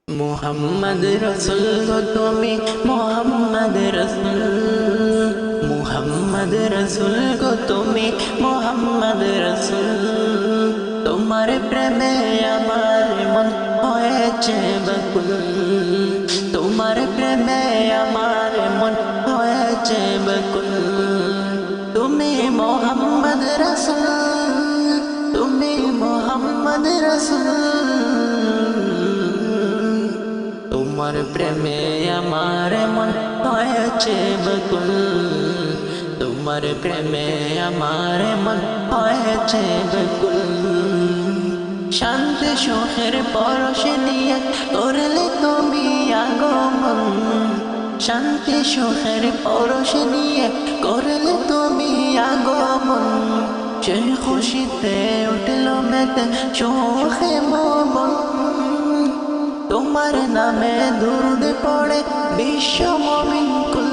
মুহাম্মদ রসুল গো তুমি মুহাম্মদ রসুল, মুহাম্মদ রসুল গো তুমি মুহাম্মদ রসুল। তোমার প্রেমে আমার মন হয়েছে বকুল, তোমার প্রেমে আমার মন হয়েছে বকুল। তুমি মুহাম্মদ রসুল, তুমি মুহাম্মদ রসুল। তোমার প্রেমে আমার মন হয়েছে বকুল, তোমার প্রেমে আমার মন হয়েছে বকুল। শান্তি সুখের পরশ নিয়ে করলে তুমি আগমন, শান্তি সুখের পরশ নিয়ে করলে তুমি আগমন। সেই খুশিতে উঠল মেতে সুখে মন, তোমার নামে দুরুদ পড়ে বিশ্ব মুমিন কুল,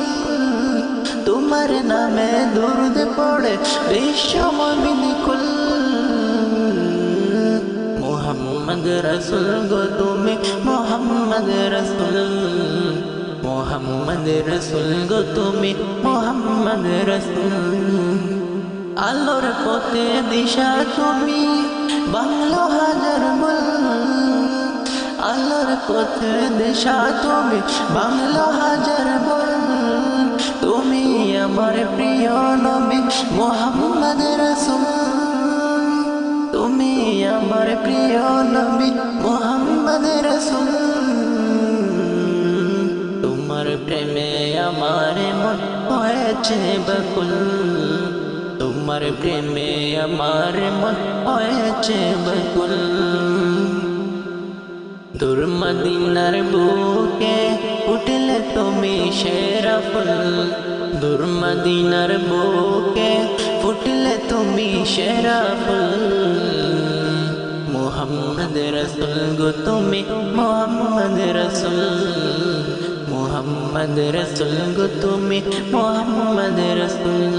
তোমার নামে দুরুদ পড়ে বিশ্ব মুমিন কুল। মুহাম্মদ রসুল গো তুমি মুহাম্মদ রসুল, মুহাম্মদ রসুল গো তুমি মুহাম্মদ রসুল। আলোর পথে দিশা তুমি বাংলো হাজার বল, আলোর পথে দিশা তুমি বাংলো হাজার বল। তুমি আমার প্রিয় নবী মুহাম্মদ রসুল, তুমি আমার প্রিয় নবী মুহাম্মদ রসুল। তোমার প্রেমে আমার মন হয়েছে বকুল, তোমার প্রেমে আমার মন হয়েছে বকুল। দূর মদিনার বুকে উঠলে তুমি সেরা ফুল, দূর মদিনার বুকে ফুটলে তুমি সেরা ফুল। মুহাম্মদ রসুল গো তুমি মুহাম্মদ রসুল, মুহাম্মদ রসুল গো তুমি মুহাম্মদ রসুল।